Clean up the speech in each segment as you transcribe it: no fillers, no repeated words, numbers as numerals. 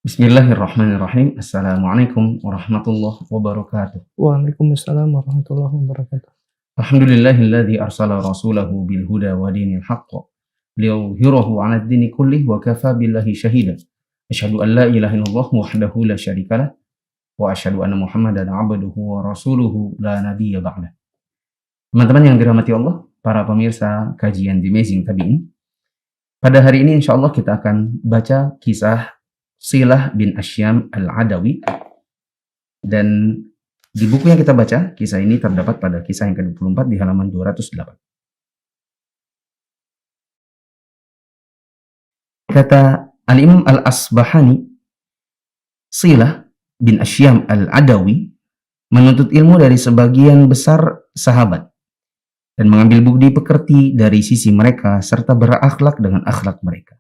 Bismillahirrahmanirrahim. Assalamualaikum warahmatullahi wabarakatuh. Waalaikumsalam warahmatullahi wabarakatuh. Alhamdulillahilladzi arsala rasulahu bil huda wa dinil haqq liyudhhirahu 'alad dini kullih wa kafa billahi shahida. Asyhadu an la ilaha illallah wahdahu la syarikalah wa asyhadu anna Muhammadan 'abduhu wa rasuluhu la nabiyya ba'dah. Teman-teman yang dirahmati Allah, para pemirsa kajian The Amazing Tabi'in. Pada hari ini insyaallah kita akan baca kisah Silah bin Asyam al-Adawi, dan di buku yang kita baca, kisah ini terdapat pada kisah yang ke-24 di halaman 208. Kata Al-Imam Al-Asbahani, Silah bin Asyam al-Adawi menuntut ilmu dari sebagian besar sahabat dan mengambil bukti pekerti dari sisi mereka serta berakhlak dengan akhlak mereka.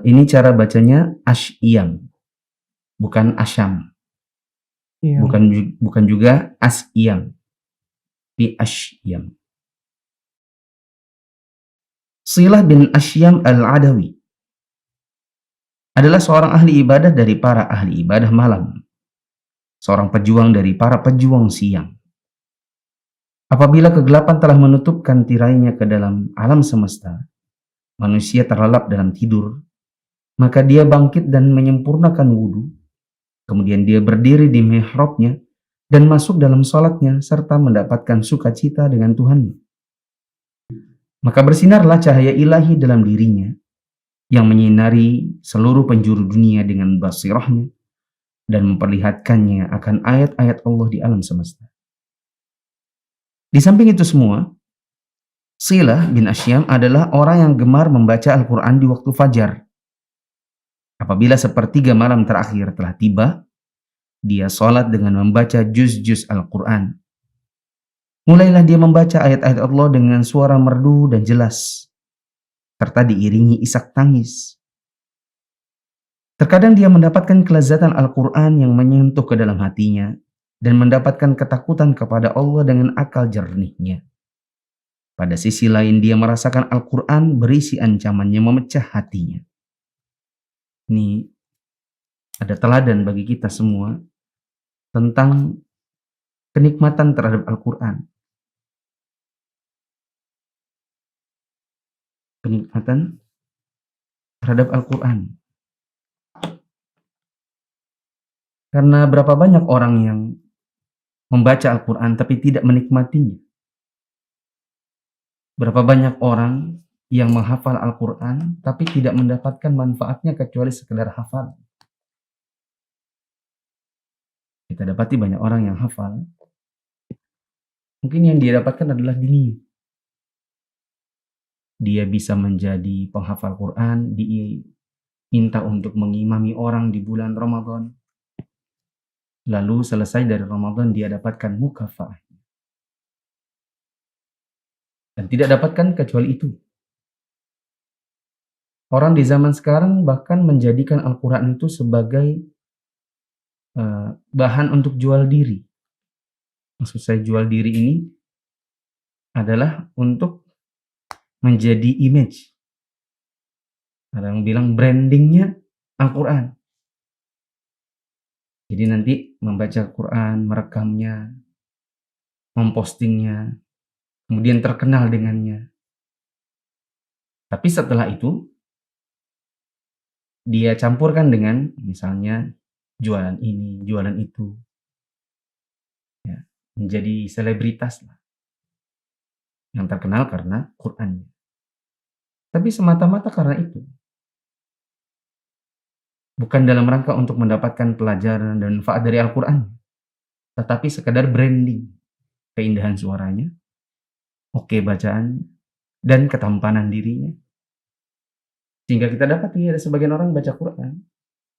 Ini cara bacanya Asyam, bukan Asyam. Iya. Bukan juga Asyam, tapi Asyam. Silah bin Asyam al-Adawi adalah seorang ahli ibadah dari para ahli ibadah malam, seorang pejuang dari para pejuang siang. Apabila kegelapan telah menutupkan tirainya ke dalam alam semesta, manusia terlelap dalam tidur, maka dia bangkit dan menyempurnakan wudhu. Kemudian dia berdiri di mihrabnya dan masuk dalam sholatnya serta mendapatkan sukacita dengan Tuhannya. Maka bersinarlah cahaya ilahi dalam dirinya yang menyinari seluruh penjuru dunia dengan basirahnya dan memperlihatkannya akan ayat-ayat Allah di alam semesta. Di samping itu semua, Silah bin Asyam adalah orang yang gemar membaca Al-Quran di waktu fajar. Apabila sepertiga malam terakhir telah tiba, dia sholat dengan membaca juz-juz Al-Quran. Mulailah dia membaca ayat-ayat Allah dengan suara merdu dan jelas, serta diiringi isak tangis. Terkadang dia mendapatkan kelezatan Al-Quran yang menyentuh ke dalam hatinya dan mendapatkan ketakutan kepada Allah dengan akal jernihnya. Pada sisi lain dia merasakan Al-Quran berisi ancaman yang memecah hatinya. Ini ada teladan bagi kita semua tentang kenikmatan terhadap Al-Quran. Kenikmatan terhadap Al-Quran. Karena berapa banyak orang yang membaca Al-Quran tapi tidak menikmatinya. Berapa banyak orang yang menghafal Al-Quran tapi tidak mendapatkan manfaatnya kecuali sekedar hafal. Kita dapati banyak orang yang hafal, mungkin yang dia dapatkan adalah dunia. Dia bisa menjadi penghafal Quran, diminta untuk mengimami orang di bulan Ramadan. Lalu selesai dari Ramadan dia dapatkan mukafa'ah. Dan tidak dapatkan kecuali itu. Orang di zaman sekarang bahkan menjadikan Al-Quran itu sebagai bahan untuk jual diri. Maksud saya jual diri ini adalah untuk menjadi image. Ada yang bilang brandingnya Al-Quran. Jadi nanti membaca Al-Quran, merekamnya, mempostingnya, kemudian terkenal dengannya. Tapi setelah itu, dia campurkan dengan misalnya jualan ini, jualan itu. Ya, menjadi selebritas lah. Yang terkenal karena Qurannya. Tapi semata-mata karena itu. Bukan dalam rangka untuk mendapatkan pelajaran dan manfaat dari Al-Quran. Tetapi sekedar branding. Keindahan suaranya, oke bacaan, dan ketampanan dirinya. Sehingga kita dapat ada sebagian orang baca Quran.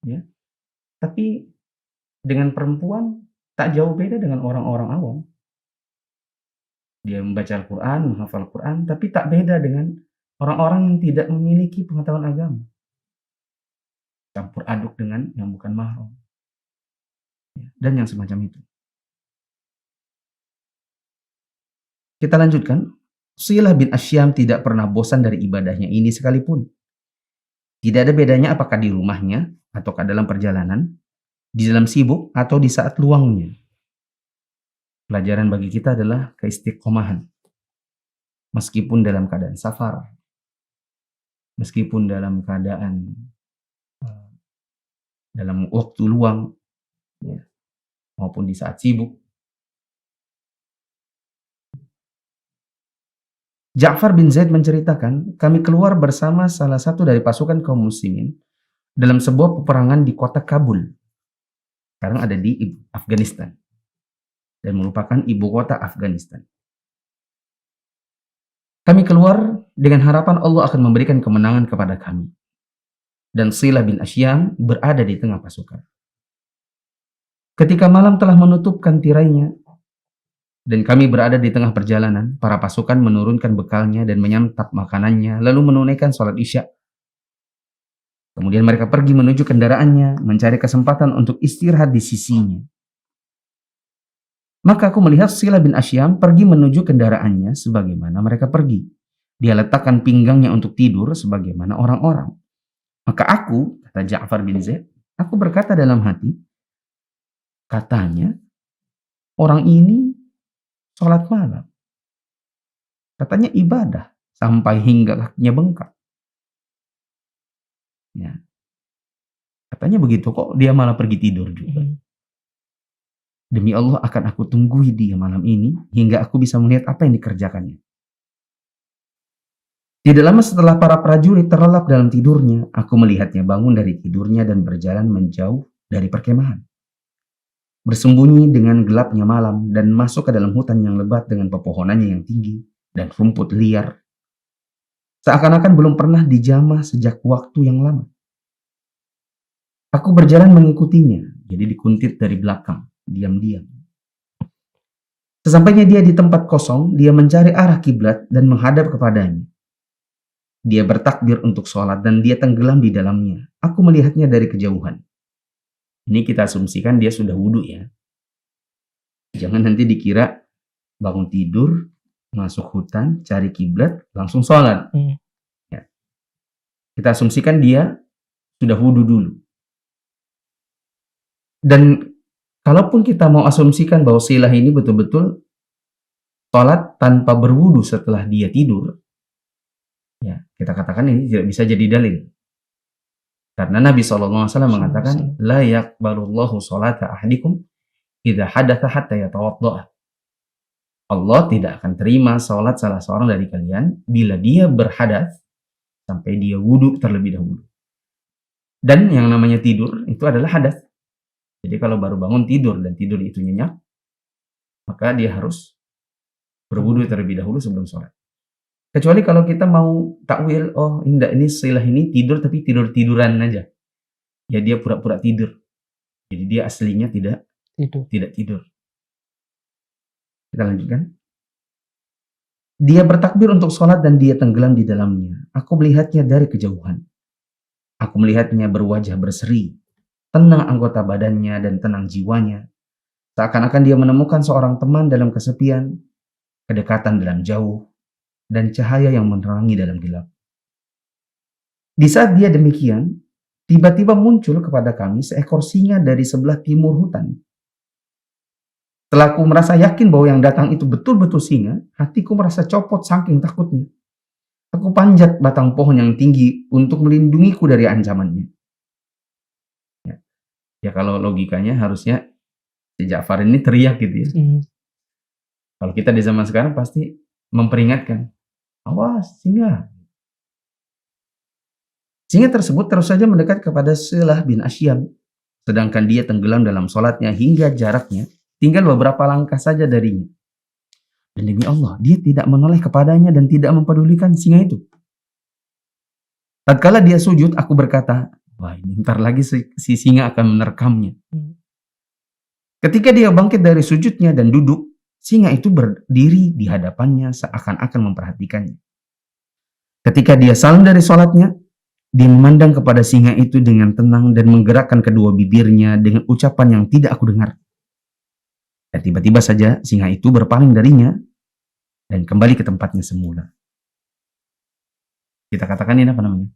Ya. Tapi dengan perempuan tak jauh beda dengan orang-orang awam. Dia membaca Al-Quran, menghafal Al-Quran, tapi tak beda dengan orang-orang yang tidak memiliki pengetahuan agama. Campur aduk dengan yang bukan mahram. Dan yang semacam itu. Kita lanjutkan. Silah bin Asyam tidak pernah bosan dari ibadahnya ini sekalipun. Tidak ada bedanya apakah di rumahnya ataukah dalam perjalanan, di dalam sibuk atau di saat luangnya. Pelajaran bagi kita adalah keistiqomahan. Meskipun dalam keadaan safar, meskipun dalam keadaan dalam waktu luang, ya, maupun di saat sibuk. Ja'far bin Zaid menceritakan, kami keluar bersama salah satu dari pasukan kaum muslimin dalam sebuah peperangan di kota Kabul. Sekarang ada di Afghanistan. Dan merupakan ibu kota Afghanistan. Kami keluar dengan harapan Allah akan memberikan kemenangan kepada kami. Dan Silah bin Asyam berada di tengah pasukan. Ketika malam telah menutupkan tirainya, dan kami berada di tengah perjalanan, para pasukan menurunkan bekalnya dan menyantap makanannya, lalu menunaikan sholat isya. Kemudian mereka pergi menuju kendaraannya, mencari kesempatan untuk istirahat di sisinya. Maka aku melihat Silah bin Asyam pergi menuju kendaraannya sebagaimana mereka pergi. Dia letakkan pinggangnya untuk tidur sebagaimana orang-orang. Maka aku, kata Ja'far bin Zaid, aku berkata dalam hati, katanya, orang ini sholat malam. Katanya ibadah sampai hingga kakinya bengkak. Ya. Katanya begitu, kok dia malah pergi tidur juga. Demi Allah akan aku tunggui dia malam ini hingga aku bisa melihat apa yang dikerjakannya. Tidak lama setelah para prajurit terlelap dalam tidurnya, aku melihatnya bangun dari tidurnya dan berjalan menjauh dari perkemahan. Bersembunyi dengan gelapnya malam dan masuk ke dalam hutan yang lebat dengan pepohonannya yang tinggi dan rumput liar. Seakan-akan belum pernah dijamah sejak waktu yang lama. Aku berjalan mengikutinya, jadi dikuntit dari belakang, diam-diam. Sesampainya dia di tempat kosong, dia mencari arah kiblat dan menghadap kepadanya. Dia bertakbir untuk sholat dan dia tenggelam di dalamnya. Aku melihatnya dari kejauhan. Ini kita asumsikan dia sudah wudhu ya. Jangan nanti dikira bangun tidur, masuk hutan, cari kiblat, langsung sholat. Ya. Kita asumsikan dia sudah wudhu dulu. Dan kalaupun kita mau asumsikan bahwa Silah ini betul-betul sholat tanpa berwudhu setelah dia tidur, ya kita katakan ini tidak bisa jadi dalil. Karena Nabi SAW mengatakan, la yaqbalullahu sholata ahadikum idza hadatha hatta yatawadda. Allah tidak akan terima sholat salah seorang dari kalian bila dia berhadas sampai dia wudhu terlebih dahulu. Dan yang namanya tidur itu adalah hadas. Jadi kalau baru bangun tidur dan tidur itu nyenyak, maka dia harus berwudhu terlebih dahulu sebelum sholat. Kecuali kalau kita mau takwil, oh enggak, ini Silah ini tidur tapi tidur-tiduran aja. Ya dia pura-pura tidur. Jadi dia aslinya tidak tidur. Kita lanjutkan. Dia bertakbir untuk sholat dan dia tenggelam di dalamnya. Aku melihatnya dari kejauhan. Aku melihatnya berwajah berseri. Tenang anggota badannya dan tenang jiwanya. Seakan-akan dia menemukan seorang teman dalam kesepian, kedekatan dalam jauh, dan cahaya yang menerangi dalam gelap. Di saat dia demikian, tiba-tiba muncul kepada kami seekor singa dari sebelah timur hutan. Setelah aku merasa yakin bahwa yang datang itu betul-betul singa, hatiku merasa copot saking takutnya. Aku panjat batang pohon yang tinggi untuk melindungiku dari ancamannya. Ya kalau logikanya harusnya si Ja'far ini teriak gitu ya. Kalau kita di zaman sekarang pasti memperingatkan, awas singa. Singa tersebut terus saja mendekat kepada Silah bin Asyam, sedangkan dia tenggelam dalam sholatnya hingga jaraknya tinggal beberapa langkah saja darinya. Dan demi Allah, dia tidak menoleh kepadanya dan tidak mempedulikan singa itu. Tatkala dia sujud, aku berkata, wah ini ntar lagi si singa akan menerkamnya. Ketika dia bangkit dari sujudnya dan duduk, singa itu berdiri di hadapannya seakan-akan memperhatikannya. Ketika dia salam dari sholatnya, dia memandang kepada singa itu dengan tenang dan menggerakkan kedua bibirnya dengan ucapan yang tidak aku dengar. Dan tiba-tiba saja singa itu berpaling darinya dan kembali ke tempatnya semula. Kita katakan ini apa namanya?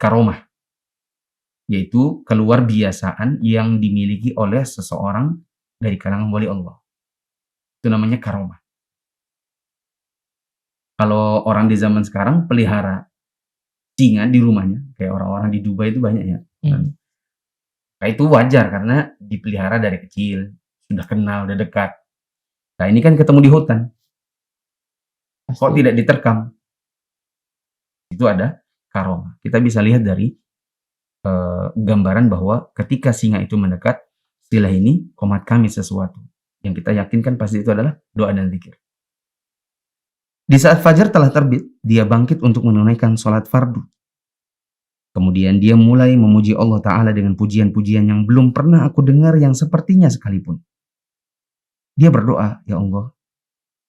karomah, yaitu keluar biasaan yang dimiliki oleh seseorang dari kalangan wali Allah. Itu namanya karomah. Kalau orang di zaman sekarang pelihara singa di rumahnya, kayak orang-orang di Dubai itu banyak ya. Hmm. Nah, itu wajar karena dipelihara dari kecil, sudah kenal, udah dekat. Nah, ini kan ketemu di hutan, kok Pasti. tidak diterkam? Itu ada karomah. Kita bisa lihat dari gambaran bahwa ketika singa itu mendekat, istilah ini qomat kami sesuatu. Yang kita yakinkan pasti itu adalah doa dan zikir. Di saat fajar telah terbit, dia bangkit untuk menunaikan sholat fardu. Kemudian dia mulai memuji Allah Ta'ala dengan pujian-pujian yang belum pernah aku dengar yang sepertinya sekalipun. Dia berdoa, "Ya Allah,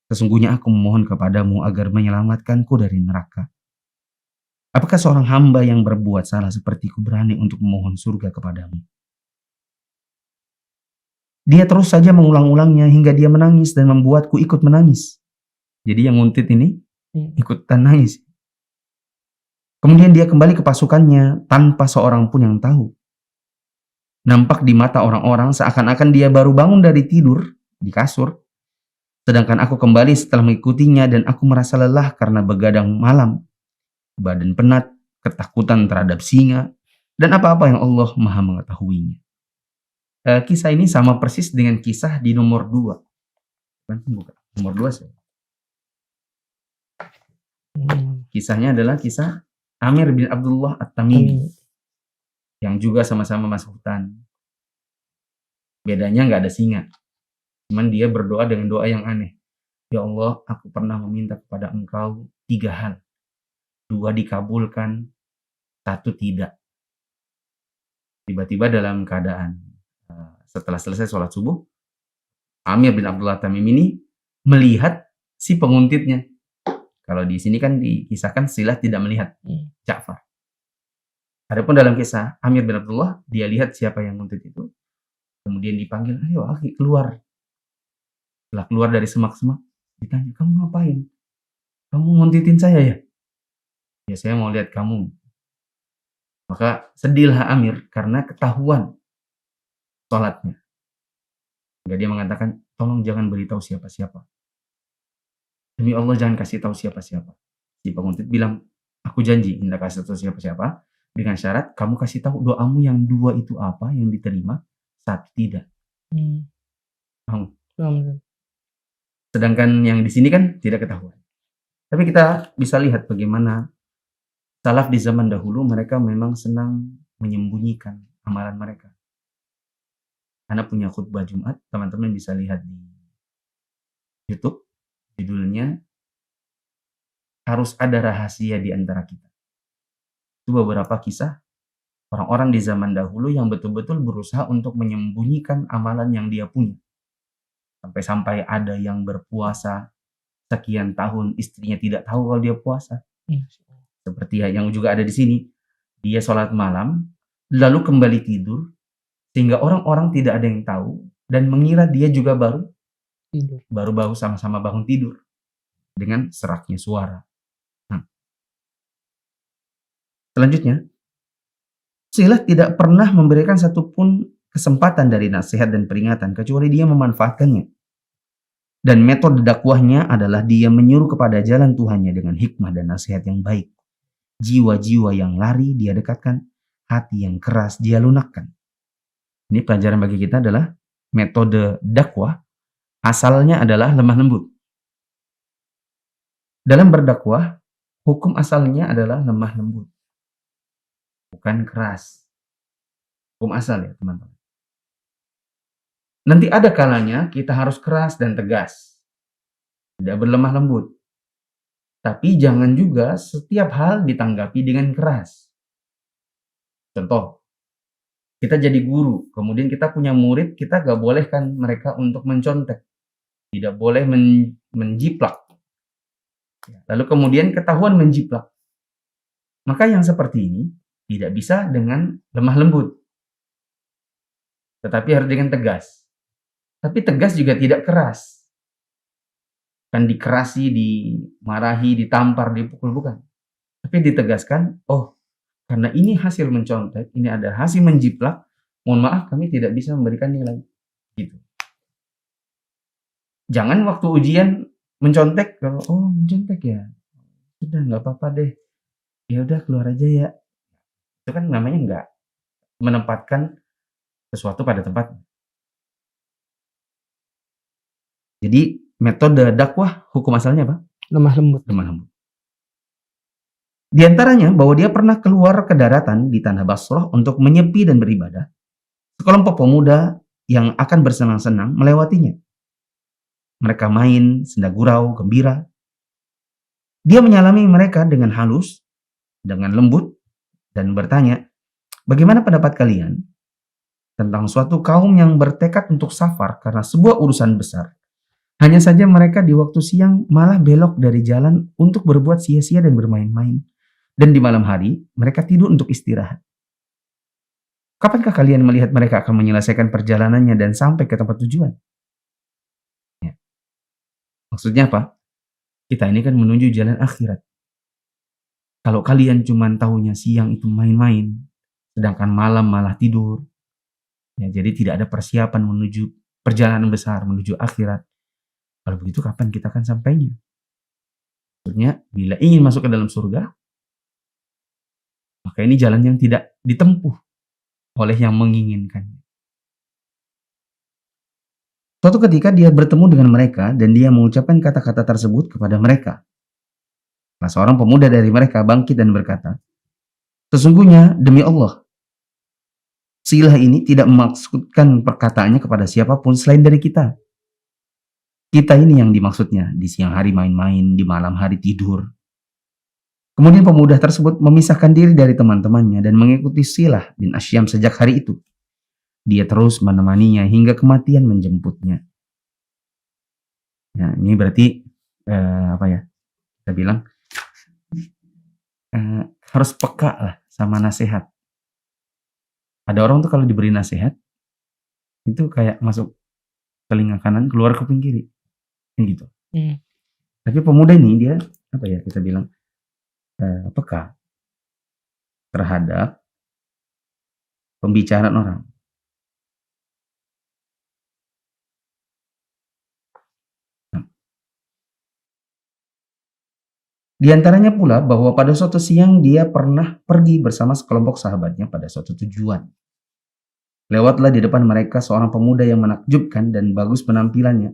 sesungguhnya aku memohon kepadamu agar menyelamatkanku dari neraka. Apakah seorang hamba yang berbuat salah sepertiku berani untuk memohon surga kepadamu?" Dia terus saja mengulang-ulangnya hingga dia menangis dan membuatku ikut menangis. Jadi yang nguntit ini ikutan nangis. Kemudian dia kembali ke pasukannya tanpa seorang pun yang tahu. Nampak di mata orang-orang seakan-akan dia baru bangun dari tidur di kasur. Sedangkan aku kembali setelah mengikutinya dan aku merasa lelah karena begadang malam. Badan penat, ketakutan terhadap singa, dan apa-apa yang Allah Maha mengetahuinya. Kisah ini sama persis dengan kisah di nomor 2. Bukan, nomor 2 sih. Kisahnya adalah kisah Amir bin Abdullah At-Tamimi yang juga sama-sama masuk hutan. Bedanya nggak ada singa. Cuman dia berdoa dengan doa yang aneh. "Ya Allah, aku pernah meminta kepada Engkau 3 hal. 2 dikabulkan, 1 tidak." Tiba-tiba dalam keadaan setelah selesai sholat subuh, Amir bin Abdullah Tamim ini melihat si penguntitnya. Kalau di sini kan dikisahkan Silah tidak melihat Ja'far. Adapun dalam kisah Amir bin Abdullah, dia lihat siapa yang nguntit itu. Kemudian dipanggil, "Ayo akhi, keluar." Setelah keluar dari semak-semak, ditanya, "Kamu ngapain? Kamu nguntitin saya ya?" "Ya, saya mau lihat kamu." Maka sedihlah Amir karena ketahuan sholatnya. Hingga dia mengatakan, "Tolong jangan beritahu siapa-siapa. Demi Allah jangan kasih tahu siapa-siapa." Si penguntit bilang, "Aku janji tidak kasih tahu siapa-siapa, dengan syarat kamu kasih tahu doamu yang 2 itu apa yang diterima, 1 tidak." Paham? Sedangkan yang di sini kan tidak ketahuan. Tapi kita bisa lihat bagaimana salaf di zaman dahulu mereka memang senang menyembunyikan amalan mereka. Ana punya khutbah Jumat, teman-teman bisa lihat di YouTube, judulnya "Harus Ada Rahasia di Antara Kita." Itu beberapa kisah orang-orang di zaman dahulu yang betul-betul berusaha untuk menyembunyikan amalan yang dia punya. Sampai-sampai ada yang berpuasa sekian tahun, istrinya tidak tahu kalau dia puasa. Seperti yang juga ada di sini. Dia sholat malam, lalu kembali tidur, sehingga orang-orang tidak ada yang tahu, dan mengira dia juga baru sama-sama bangun tidur. Dengan seraknya suara. Selanjutnya, Silah tidak pernah memberikan satupun kesempatan dari nasihat dan peringatan, kecuali dia memanfaatkannya. Dan metode dakwahnya adalah dia menyuruh kepada jalan Tuhannya dengan hikmah dan nasihat yang baik. Jiwa-jiwa yang lari dia dekatkan, hati yang keras dia lunakkan. Ini pelajaran bagi kita adalah metode dakwah asalnya adalah lemah lembut. Dalam berdakwah, hukum asalnya adalah lemah lembut, bukan keras. Hukum asal ya teman-teman. Nanti ada kalanya kita harus keras dan tegas, tidak berlemah lembut. Tapi jangan juga setiap hal ditanggapi dengan keras. Contoh, kita jadi guru, kemudian kita punya murid, kita gak bolehkan mereka untuk mencontek. Tidak boleh menjiplak. Lalu kemudian ketahuan menjiplak. Maka yang seperti ini tidak bisa dengan lemah lembut. Tetapi harus dengan tegas. Tapi tegas juga tidak keras. Kan dikerasi, dimarahi, ditampar, dipukul, bukan. Tapi ditegaskan, oh karena ini hasil mencontek, ini ada hasil menjiplak, mohon maaf kami tidak bisa memberikan nilai. Gitu. Jangan waktu ujian mencontek, kalau mencontek ya, sudah nggak apa-apa deh, ya udah keluar aja ya. Itu kan namanya nggak menempatkan sesuatu pada tempatnya. Jadi metode dakwah hukum asalnya apa? Lemah lembut. Lemah lembut. Di antaranya bahwa dia pernah keluar ke daratan di tanah Basrah untuk menyepi dan beribadah. Sekelompok pemuda yang akan bersenang-senang melewatinya. Mereka main, senda gurau, gembira. Dia menyalami mereka dengan halus, dengan lembut, dan bertanya, bagaimana pendapat kalian tentang suatu kaum yang bertekad untuk safar karena sebuah urusan besar? Hanya saja mereka di waktu siang malah belok dari jalan untuk berbuat sia-sia dan bermain-main. Dan di malam hari, mereka tidur untuk istirahat. Kapankah kalian melihat mereka akan menyelesaikan perjalanannya dan sampai ke tempat tujuan? Ya. Maksudnya apa? Kita ini kan menuju jalan akhirat. Kalau kalian cuma tahunya siang itu main-main, sedangkan malam malah tidur, ya, jadi tidak ada persiapan menuju perjalanan besar, menuju akhirat. Kalau begitu kapan kita akan sampainya? Maksudnya, bila ingin masuk ke dalam surga, maka ini jalan yang tidak ditempuh oleh yang menginginkannya. Suatu ketika dia bertemu dengan mereka dan dia mengucapkan kata-kata tersebut kepada mereka. Nah, seorang pemuda dari mereka bangkit dan berkata, sesungguhnya demi Allah, silah ini tidak memaksudkan perkataannya kepada siapapun selain dari kita. Kita ini yang dimaksudnya, di siang hari main-main, di malam hari tidur. Kemudian pemuda tersebut memisahkan diri dari teman-temannya dan mengikuti Silah bin Asyam sejak hari itu. Dia terus menemaninya hingga kematian menjemputnya. Ya, ini berarti kita bilang harus peka lah sama nasihat. Ada orang tuh kalau diberi nasihat itu kayak masuk telinga kanan keluar kuping kiri, gitu. Tapi pemuda ini dia kita bilang peka terhadap pembicaraan orang. Di antaranya pula bahwa pada suatu siang dia pernah pergi bersama sekelompok sahabatnya pada suatu tujuan. Lewatlah di depan mereka seorang pemuda yang menakjubkan dan bagus penampilannya.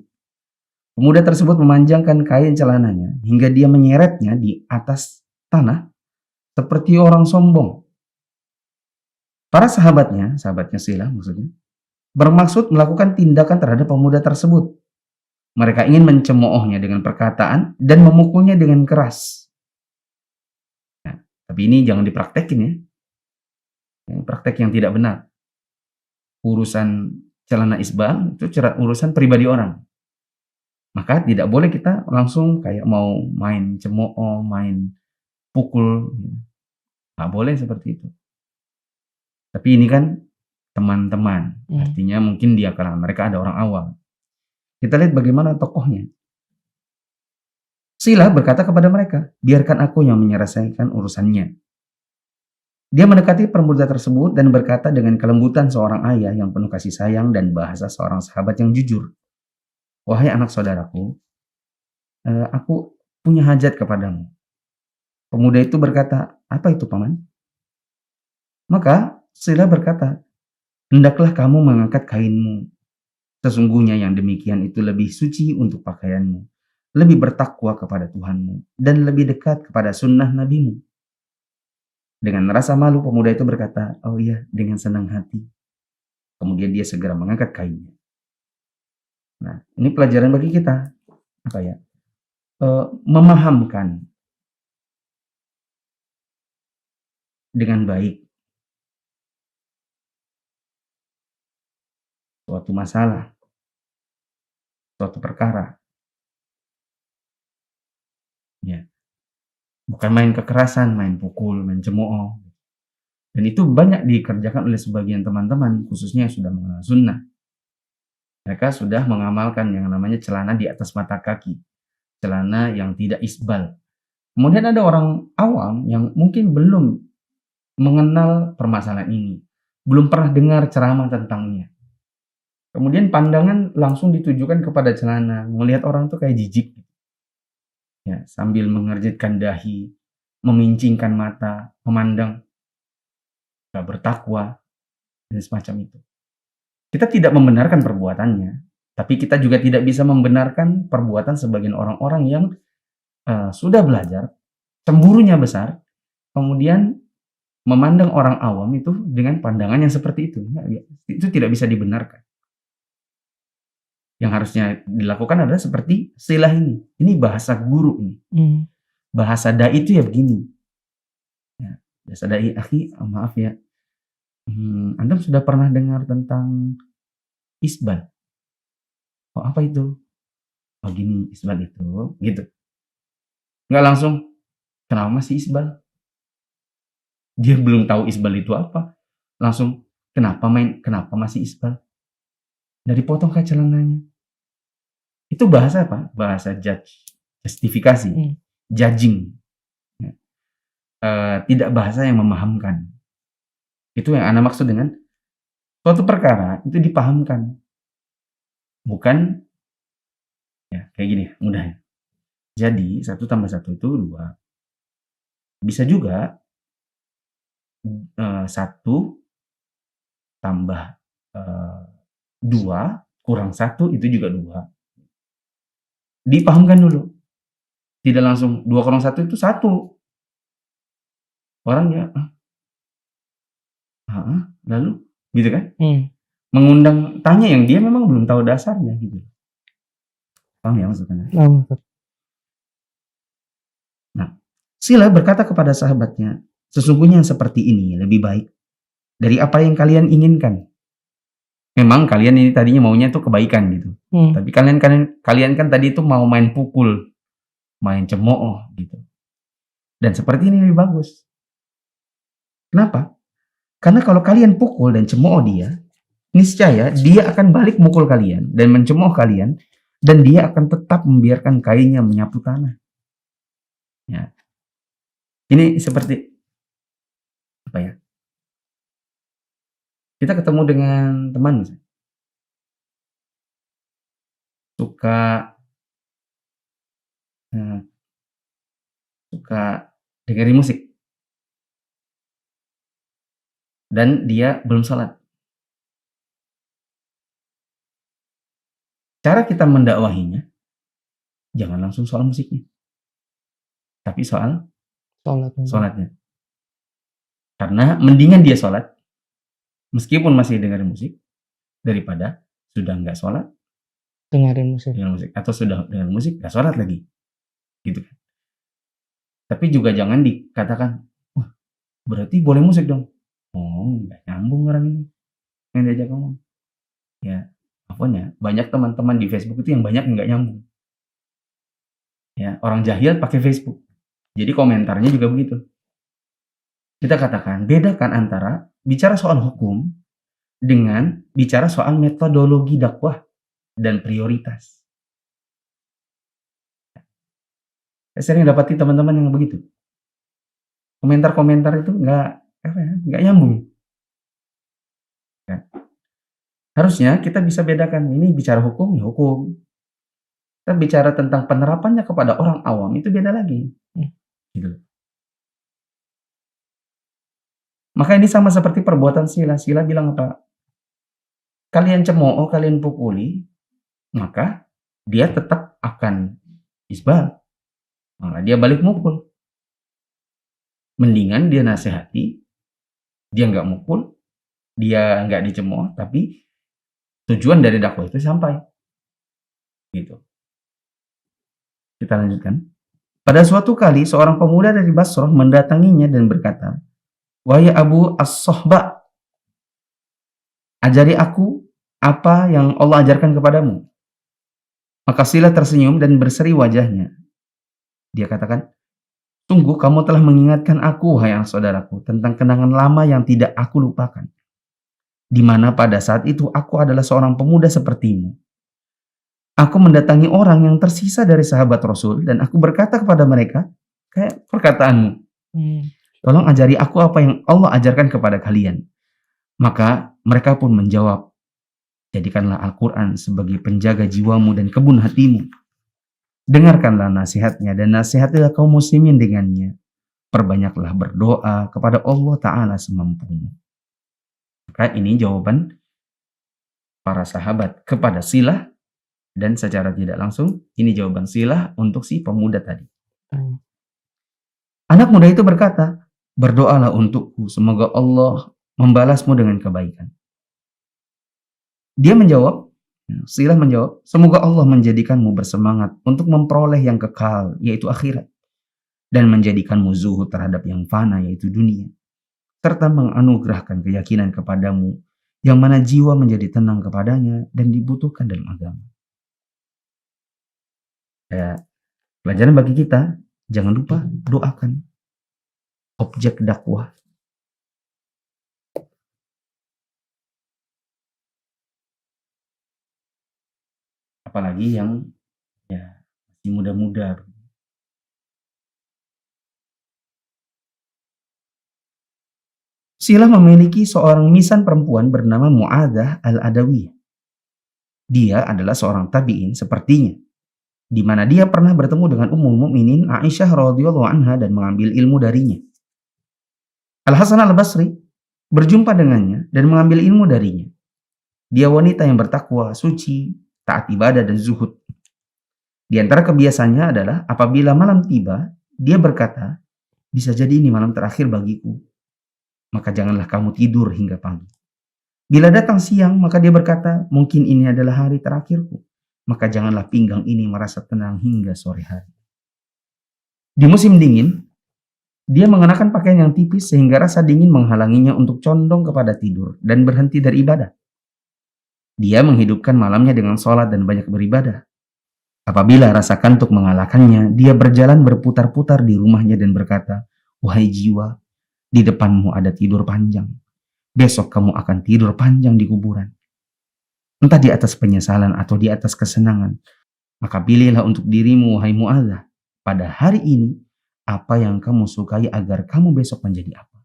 Pemuda tersebut memanjangkan kain celananya hingga dia menyeretnya di atas tanah seperti orang sombong. Para sahabatnya Silah maksudnya, bermaksud melakukan tindakan terhadap pemuda tersebut. Mereka ingin mencemoohnya dengan perkataan dan memukulnya dengan keras. Nah, tapi ini jangan dipraktekin ya. Ini praktek yang tidak benar. Urusan celana isbal itu urusan pribadi orang. Maka tidak boleh kita langsung kayak mau main cemooh, main pukul. Nggak boleh seperti itu. Tapi ini kan teman-teman. Artinya mungkin di kalangan mereka ada orang awam. Kita lihat bagaimana tokohnya. Silah berkata kepada mereka, biarkan aku yang menyelesaikan urusannya. Dia mendekati pemuda tersebut dan berkata dengan kelembutan seorang ayah yang penuh kasih sayang dan bahasa seorang sahabat yang jujur. Wahai anak saudaraku, aku punya hajat kepadamu. Pemuda itu berkata, apa itu paman? Maka Silah berkata, hendaklah kamu mengangkat kainmu. Sesungguhnya yang demikian itu lebih suci untuk pakaianmu, lebih bertakwa kepada Tuhanmu, dan lebih dekat kepada sunnah nabimu. Dengan rasa malu pemuda itu berkata, oh iya, dengan senang hati. Kemudian dia segera mengangkat kainnya. Nah, ini pelajaran bagi kita. Memahamkan dengan baik suatu masalah, suatu perkara. Ya. Bukan main kekerasan, main pukul, main cemooh. Dan itu banyak dikerjakan oleh sebagian teman-teman, khususnya yang sudah mengenal sunnah. Mereka sudah mengamalkan yang namanya celana di atas mata kaki. Celana yang tidak isbal. Kemudian ada orang awam yang mungkin belum mengenal permasalahan ini, belum pernah dengar ceramah tentangnya. Kemudian pandangan langsung ditujukan kepada celana, melihat orang tuh kayak jijik. Ya, sambil mengerjitkan dahi, memincingkan mata, memandang, gak bertakwa, dan semacam itu. Kita tidak membenarkan perbuatannya, tapi kita juga tidak bisa membenarkan perbuatan sebagian orang-orang yang sudah belajar, cemburunya besar, kemudian memandang orang awam itu dengan pandangan yang seperti itu. Itu tidak bisa dibenarkan. Yang harusnya dilakukan adalah seperti silah ini. Ini bahasa guru ini. Bahasa dai itu ya begini. Ya, bahasa dai, akhi, maaf ya. Anda sudah pernah dengar tentang isbal? Oh, apa itu? Oh, gini, isbal itu, gitu. Nggak langsung, kenapa masih isbal? Dia belum tahu isbal itu apa. Langsung, kenapa masih isbal? Dari potong ke celananya. Itu bahasa apa? Bahasa justifikasi, judging. Tidak bahasa yang memahamkan. Itu yang Anda maksud dengan suatu perkara itu dipahamkan. Bukan, ya kayak gini, mudah. Jadi, 1 tambah 1 itu 2. Bisa juga 1 tambah 2 kurang 1 itu juga 2. Dipahamkan dulu. Tidak langsung 2 kurang 1 itu 1. Orang ya, lalu gitu kan? Mengundang tanya yang dia memang belum tahu dasarnya gitu. Paham ya maksudnya? Paham, Ustaz. Nah, Sila berkata kepada sahabatnya, sesungguhnya yang seperti ini lebih baik dari apa yang kalian inginkan. Memang kalian ini tadinya maunya tuh kebaikan gitu. Tapi kalian kan tadi itu mau main pukul, main cemooh gitu. Dan seperti ini lebih bagus. Kenapa? Karena kalau kalian pukul dan cemooh dia, niscaya dia akan balik mukul kalian dan mencemooh kalian, dan dia akan tetap membiarkan kainnya menyapu tanah. Ya. Ini seperti apa ya? Kita ketemu dengan teman misalnya, suka dengerin musik, dan dia belum sholat. Cara kita mendakwahinya, jangan langsung soal musiknya, tapi soal sholatnya. Karena mendingan dia sholat, meskipun masih dengerin musik, daripada sudah nggak sholat, dengerin musik, atau sudah dengerin musik, nggak sholat lagi. Gitu kan. Tapi juga jangan dikatakan, wah berarti boleh musik dong. Oh, nggak nyambung orang ini yang diajak ngomong. Ya, apapun banyak teman-teman di Facebook itu yang banyak nggak nyambung. Ya, orang jahil pakai Facebook. Jadi komentarnya juga begitu. Kita katakan, bedakan antara bicara soal hukum dengan bicara soal metodologi dakwah dan prioritas. Saya sering dapati teman-teman yang begitu. Komentar-komentar itu nggak nyambung. Ya. Harusnya kita bisa bedakan, ini bicara hukum ya hukum. Kita bicara tentang penerapannya kepada orang awam itu beda lagi. Gitu. Maka ini sama seperti perbuatan Sila. Sila bilang apa? Kalian cemooh, kalian pukuli, maka dia tetap akan isbal. Maka dia balik mukul. Mendingan dia nasihati, dia nggak mukul, dia nggak dicemooh, tapi tujuan dari dakwah itu sampai. Gitu. Kita lanjutkan. Pada suatu kali seorang pemuda dari Basrah mendatanginya dan berkata, "Wahai Abu As-Sohba, ajari aku apa yang Allah ajarkan kepadamu." Maka Sila tersenyum dan berseri wajahnya. Dia katakan, "Sungguh kamu telah mengingatkan aku, hai saudaraku, tentang kenangan lama yang tidak aku lupakan. Di mana pada saat itu aku adalah seorang pemuda sepertimu. Aku mendatangi orang yang tersisa dari sahabat Rasul dan aku berkata kepada mereka, kayak perkataanmu. Tolong ajari aku apa yang Allah ajarkan kepada kalian. Maka mereka pun menjawab, jadikanlah Al-Quran sebagai penjaga jiwamu dan kebun hatimu. Dengarkanlah nasihatnya dan nasihatilah kaum muslimin dengannya. Perbanyaklah berdoa kepada Allah Ta'ala semampumu. Maka ini jawaban para sahabat kepada Silah. Dan secara tidak langsung, ini jawaban Silah untuk si pemuda tadi. Anak muda itu berkata, berdoalah untukku, semoga Allah membalasmu dengan kebaikan. Dia menjawab, Silah menjawab, semoga Allah menjadikanmu bersemangat untuk memperoleh yang kekal, yaitu akhirat. Dan menjadikanmu zuhud terhadap yang fana, yaitu dunia. Serta menganugerahkan keyakinan kepadamu, yang mana jiwa menjadi tenang kepadanya dan dibutuhkan dalam agama. Ya, pelajaran bagi kita, jangan lupa doakan objek dakwah. Apalagi yang ya masih muda-muda. Silah memiliki seorang misan perempuan bernama Mu'adzah al-Adawiyah. Dia adalah seorang tabi'in sepertinya, di mana dia pernah bertemu dengan Ummul Mukminin Aisyah radhiyallahu anha dan mengambil ilmu darinya. Al-Hasan al-Basri berjumpa dengannya dan mengambil ilmu darinya. Dia wanita yang bertakwa, suci, taat ibadah dan zuhud. Di antara kebiasaannya adalah apabila malam tiba, dia berkata, bisa jadi ini malam terakhir bagiku, maka janganlah kamu tidur hingga pagi. Bila datang siang, maka dia berkata, mungkin ini adalah hari terakhirku, maka janganlah pinggang ini merasa tenang hingga sore hari. Di musim dingin, dia mengenakan pakaian yang tipis sehingga rasa dingin menghalanginya untuk condong kepada tidur dan berhenti dari ibadah. Dia menghidupkan malamnya dengan sholat dan banyak beribadah. Apabila rasa kantuk mengalahkannya, dia berjalan berputar-putar di rumahnya dan berkata, wahai jiwa, di depanmu ada tidur panjang. Besok kamu akan tidur panjang di kuburan. Entah di atas penyesalan atau di atas kesenangan. Maka pilihlah untuk dirimu, wahai Mu'adzah, pada hari ini, apa yang kamu sukai agar kamu besok menjadi apa.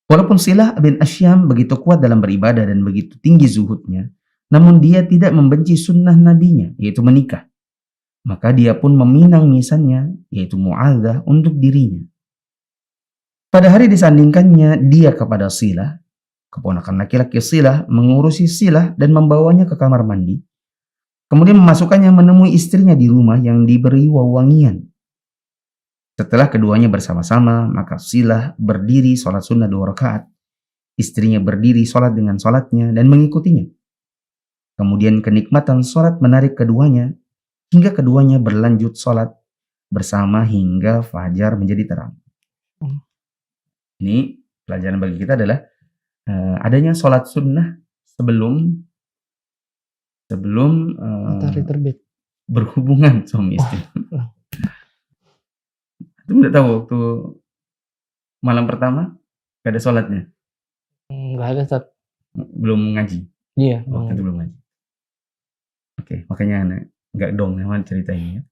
Walaupun Silah bin Asyam begitu kuat dalam beribadah dan begitu tinggi zuhudnya, namun dia tidak membenci sunnah nabinya, yaitu menikah. Maka dia pun meminang misannya, yaitu Mu'adzah, untuk dirinya. Pada hari disandingkannya dia kepada Silah, keponakan laki-laki Silah mengurusi Silah dan membawanya ke kamar mandi. Kemudian memasukkannya menemui istrinya di rumah yang diberi wewangian. Setelah keduanya bersama-sama, maka Silah berdiri sholat sunnah 2 rakaat. Istrinya berdiri sholat dengan sholatnya dan mengikutinya. Kemudian kenikmatan sholat menarik keduanya, hingga keduanya berlanjut sholat bersama hingga fajar menjadi terang. Ini pelajaran bagi kita adalah adanya sholat sunnah sebelum Matahari terbit. berhubungan suami istri. Itu tidak tahu waktu malam pertama gak ada sholatnya. Nggak ada, Ustaz. Belum ngaji. Iya. Waktu itu belum ngaji. Oke, makanya nggak dong memang cerita ini ya.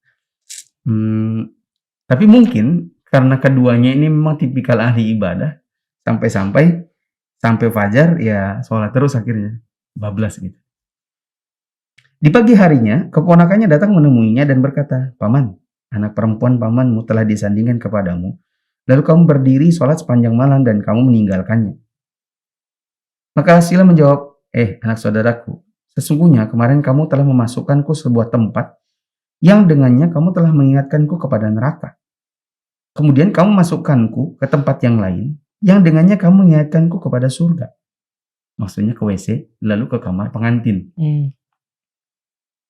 Tapi mungkin karena keduanya ini memang tipikal ahli ibadah, sampai fajar ya sholat terus akhirnya, bablas gitu. Di pagi harinya, keponakannya datang menemuinya dan berkata, Paman, anak perempuan pamanmu telah disandingkan kepadamu, lalu kamu berdiri sholat sepanjang malam dan kamu meninggalkannya. Maka Silah menjawab, anak saudaraku, sesungguhnya kemarin kamu telah memasukkanku sebuah tempat yang dengannya kamu telah mengingatkanku kepada neraka. Kemudian kamu masukkanku ke tempat yang lain yang dengannya kamu mengingatkanku kepada surga. Maksudnya ke WC, lalu ke kamar pengantin.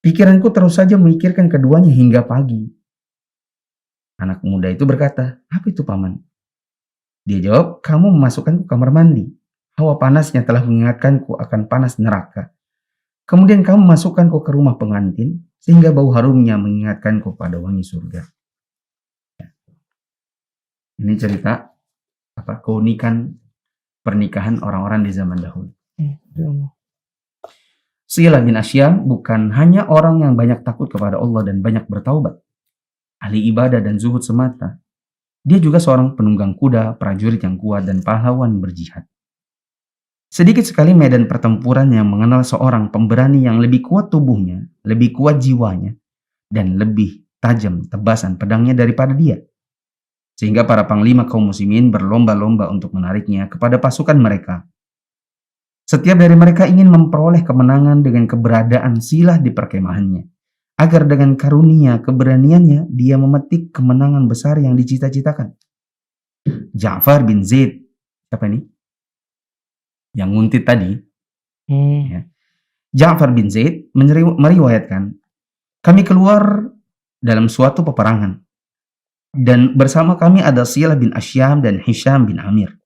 Pikiranku terus saja memikirkan keduanya hingga pagi. Anak muda itu berkata, apa itu paman? Dia jawab, kamu memasukkanku ke kamar mandi. Hawa panasnya telah mengingatkanku akan panas neraka. Kemudian kamu masukkanku ke rumah pengantin, sehingga bau harumnya mengingatkanku pada wangi surga. Ini cerita keunikan pernikahan orang-orang di zaman dahulu. Silah bin Asyam bukan hanya orang yang banyak takut kepada Allah dan banyak bertaubat, ahli ibadah dan zuhud semata. Dia juga seorang penunggang kuda, prajurit yang kuat, dan pahlawan berjihad. Sedikit sekali medan pertempuran yang mengenal seorang pemberani yang lebih kuat tubuhnya, lebih kuat jiwanya, dan lebih tajam tebasan pedangnya daripada dia. Sehingga para panglima kaum muslimin berlomba-lomba untuk menariknya kepada pasukan mereka. Setiap dari mereka ingin memperoleh kemenangan dengan keberadaan Silah di perkemahannya, agar dengan karunia keberaniannya dia memetik kemenangan besar yang dicita-citakan. Ja'far bin Zaid, siapa ini? Yang nguntit tadi, ya. Ja'far bin Zaid meriwayatkan, kami keluar dalam suatu peperangan, dan bersama kami ada Silah bin Asyam dan Hisham bin Amir.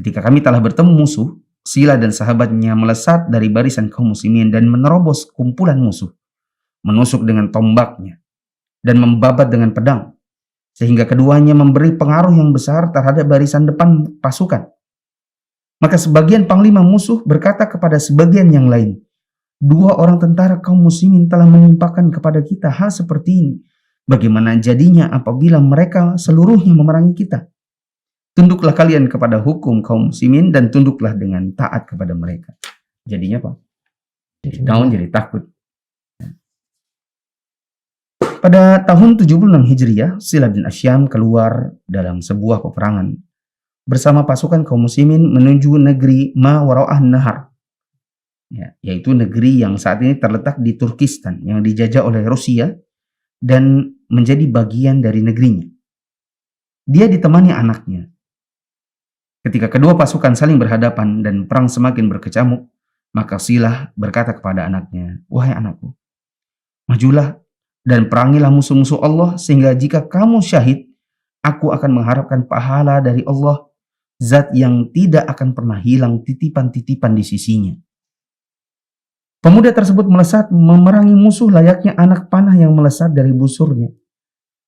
Ketika kami telah bertemu musuh, Silah dan sahabatnya melesat dari barisan kaum muslimin dan menerobos kumpulan musuh, menusuk dengan tombaknya, dan membabat dengan pedang, sehingga keduanya memberi pengaruh yang besar terhadap barisan depan pasukan. Maka sebagian panglima musuh berkata kepada sebagian yang lain, dua orang tentara kaum muslimin telah menimpakan kepada kita hal seperti ini. Bagaimana jadinya apabila mereka seluruhnya memerangi kita? Tunduklah kalian kepada hukum kaum muslimin dan tunduklah dengan taat kepada mereka. Jadinya apa? Jadi down, jadi takut. Pada tahun 76 Hijriah, Silah bin Asyam keluar dalam sebuah peperangan bersama pasukan kaum muslimin menuju negeri Ma Wara'ah Nahar, ya, yaitu negeri yang saat ini terletak di Turkistan yang dijajah oleh Rusia dan menjadi bagian dari negerinya. Dia ditemani anaknya. Ketika kedua pasukan saling berhadapan dan perang semakin berkecamuk, maka Silah berkata kepada anaknya, wahai anakku, majulah dan perangilah musuh-musuh Allah, sehingga jika kamu syahid, aku akan mengharapkan pahala dari Allah, zat yang tidak akan pernah hilang titipan-titipan di sisinya. Pemuda tersebut melesat memerangi musuh layaknya anak panah yang melesat dari busurnya.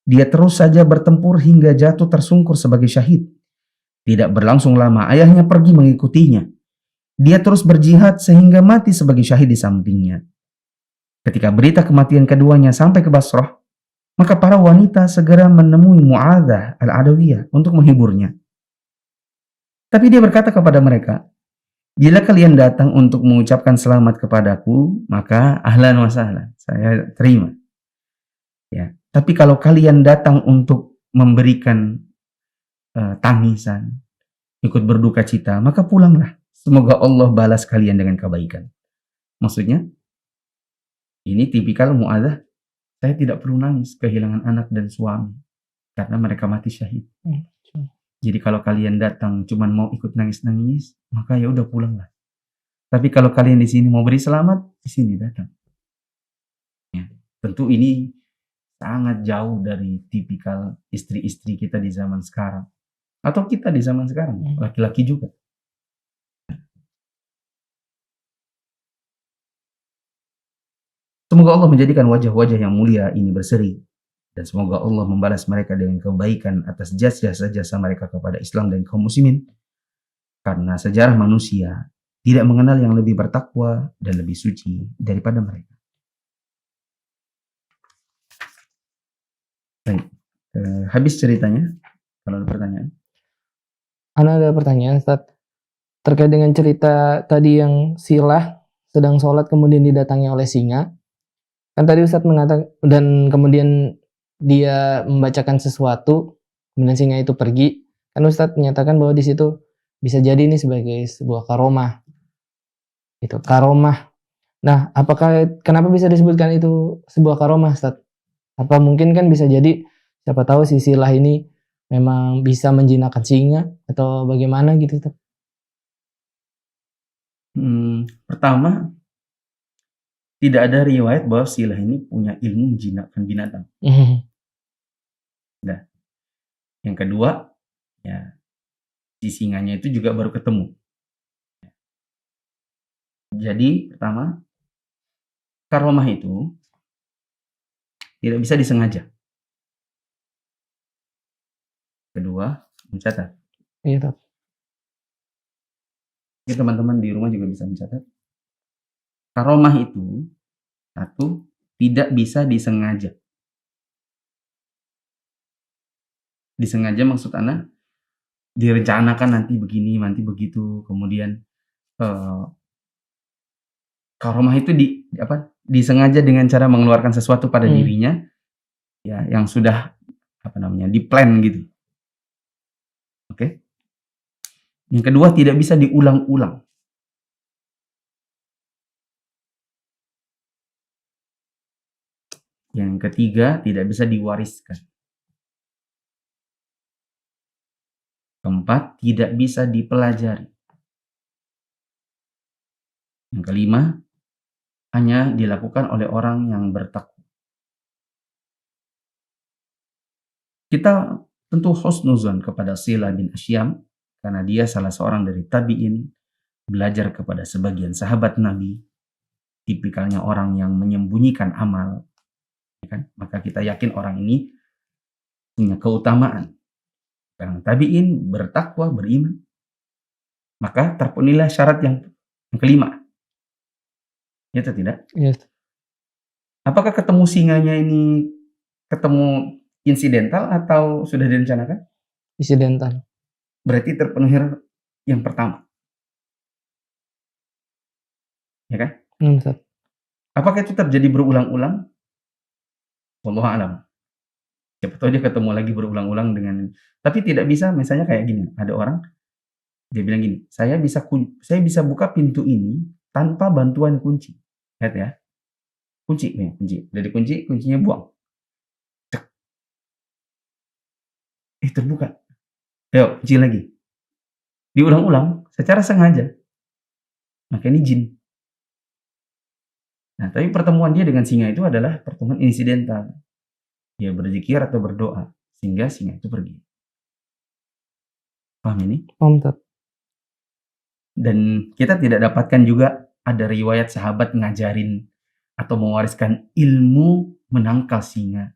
Dia terus saja bertempur hingga jatuh tersungkur sebagai syahid. Tidak berlangsung lama, ayahnya pergi mengikutinya. Dia terus berjihad sehingga mati sebagai syahid di sampingnya. Ketika berita kematian keduanya sampai ke Basrah, maka para wanita segera menemui Mu'adzah al-Adawiyah untuk menghiburnya. Tapi dia berkata kepada mereka, bila kalian datang untuk mengucapkan selamat kepadaku, maka ahlan wa sahlan, saya terima. Ya. Tapi kalau kalian datang untuk memberikan tangisan, ikut berduka cita, maka pulanglah. Semoga Allah balas kalian dengan kebaikan. Maksudnya, ini tipikal Mu'adzah, saya tidak perlu nangis kehilangan anak dan suami, karena mereka mati syahid. Jadi kalau kalian datang cuman mau ikut nangis-nangis, maka ya udah pulanglah. Tapi kalau kalian di sini mau beri selamat, di sini datang. Ya, tentu ini sangat jauh dari tipikal istri-istri kita di zaman sekarang. Atau kita di zaman sekarang, laki-laki juga. Semoga Allah menjadikan wajah-wajah yang mulia ini berseri. Dan semoga Allah membalas mereka dengan kebaikan atas jasa-jasa mereka kepada Islam dan kaum muslimin. Karena sejarah manusia tidak mengenal yang lebih bertakwa dan lebih suci daripada mereka. Baik, habis ceritanya. Kalau ada pertanyaan. Ada pertanyaan, Ustaz. Terkait dengan cerita tadi yang Silah sedang sholat kemudian didatangi oleh singa. Kan tadi Ustaz mengatakan, dan kemudian dia membacakan sesuatu, kemudian singa itu pergi. Kan Ustaz menyatakan bahwa di situ bisa jadi ini sebagai sebuah karomah. Itu karomah. Nah, kenapa bisa disebutkan itu sebuah karomah, Ustaz? Apa mungkin kan bisa jadi siapa tahu si Silah ini memang bisa menjinakkan singa atau bagaimana gitu, Ustaz? Pertama, tidak ada riwayat bahwa Silah ini punya ilmu menjinakkan binatang. Nah, yang kedua, ya, si singanya itu juga baru ketemu. Jadi, pertama, karomah itu tidak bisa disengaja. Kedua, mencatat. Iya, Ustaz. Jadi teman-teman di rumah juga bisa mencatat. Karomah itu, satu, tidak bisa disengaja. Disengaja maksud ana direncanakan nanti begini, nanti begitu, kemudian karomah itu disengaja dengan cara mengeluarkan sesuatu pada dirinya, ya yang sudah di-plan gitu. Oke. Yang kedua, tidak bisa diulang-ulang. Yang ketiga, tidak bisa diwariskan. Keempat, tidak bisa dipelajari. Yang kelima, hanya dilakukan oleh orang yang bertakwa. Kita tentu husnuzon kepada Sila bin Asyam, karena dia salah seorang dari tabi'in, belajar kepada sebagian sahabat Nabi, tipikalnya orang yang menyembunyikan amal, kan? Maka kita yakin orang ini punya keutamaan. Karena tabi'in bertakwa, beriman, maka terpenuhilah syarat yang kelima. Ya atau tidak? Yes. Apakah ketemu singanya ini ketemu insidental atau sudah direncanakan? Insidental. Berarti terpenuhi yang pertama. Ya kan? Ustaz. Apakah itu terjadi berulang-ulang? Wallahu a'lam. Siapa tahu dia ketemu lagi berulang-ulang dengan, tapi tidak bisa. Misalnya kayak gini, ada orang dia bilang gini, saya bisa buka pintu ini tanpa bantuan kunci. Lihat ya, kunci, dari kuncinya buang, cek, terbuka, ayo kunci lagi, diulang-ulang secara sengaja, maka ini jin. Nah, tapi pertemuan dia dengan singa itu adalah pertemuan insidental. Dia berzikir atau berdoa sehingga singa itu pergi. Paham ini? Paham, Ustaz. Dan kita tidak dapatkan juga ada riwayat sahabat ngajarin atau mewariskan ilmu menangkal singa.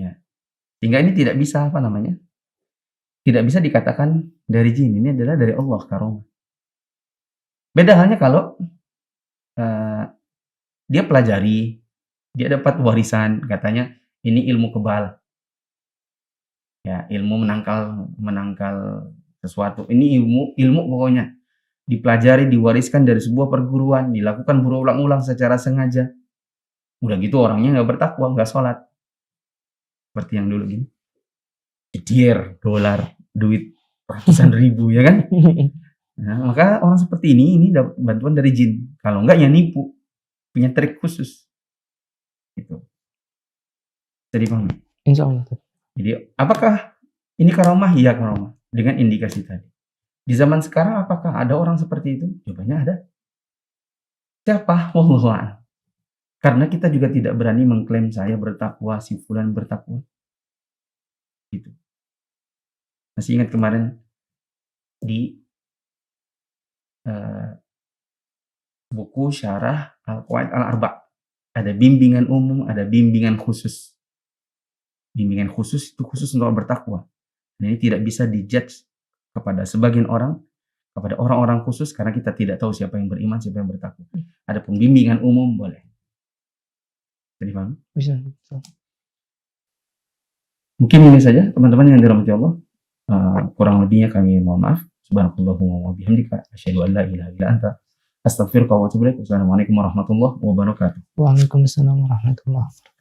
Ya. Sehingga ini tidak bisa tidak bisa dikatakan dari jin. Ini adalah dari Allah karomah. Beda halnya kalau dia pelajari, dia dapat warisan, katanya ini ilmu kebal. Ya, ilmu menangkal sesuatu. Ini ilmu pokoknya dipelajari, diwariskan dari sebuah perguruan, dilakukan berulang-ulang secara sengaja. Udah gitu orangnya nggak bertakwa, nggak sholat. Seperti yang dulu gini. Jedier, dolar, duit ratusan ribu, ya kan? Nah, maka orang seperti ini dapat bantuan dari jin. Kalau enggak ya nipu, punya trik khusus. Gitu. Jadi paham? Insya Allah. Jadi apakah ini karomah? Iya karomah. Dengan indikasi tadi. Di zaman sekarang apakah ada orang seperti itu? Jawabannya ada. Siapa? Wallahu a'lam. Karena kita juga tidak berani mengklaim saya bertakwa, si fulan bertakwa. Gitu. Masih ingat kemarin di buku Syarah Al-Qawaid Al-Arba'. Ada bimbingan umum, ada bimbingan khusus. Bimbingan khusus itu khusus untuk orang bertakwa. Dan ini tidak bisa dijudge kepada sebagian orang, kepada orang-orang khusus, karena kita tidak tahu siapa yang beriman, siapa yang bertakwa. Adapun bimbingan umum boleh. Jadi paham? Bisa. Mungkin ini saja teman-teman yang dirahmati Allah. Kurang lebihnya kami mohon maaf. Subhanallahumma wa bihamdika asyhadu an la ilaha illa anta astaghfiruka wa atubu ilaik. Wassalamualaikum warahmatullahi wabarakatuh. Waalaikumsalam warahmatullahi wabarakatuh.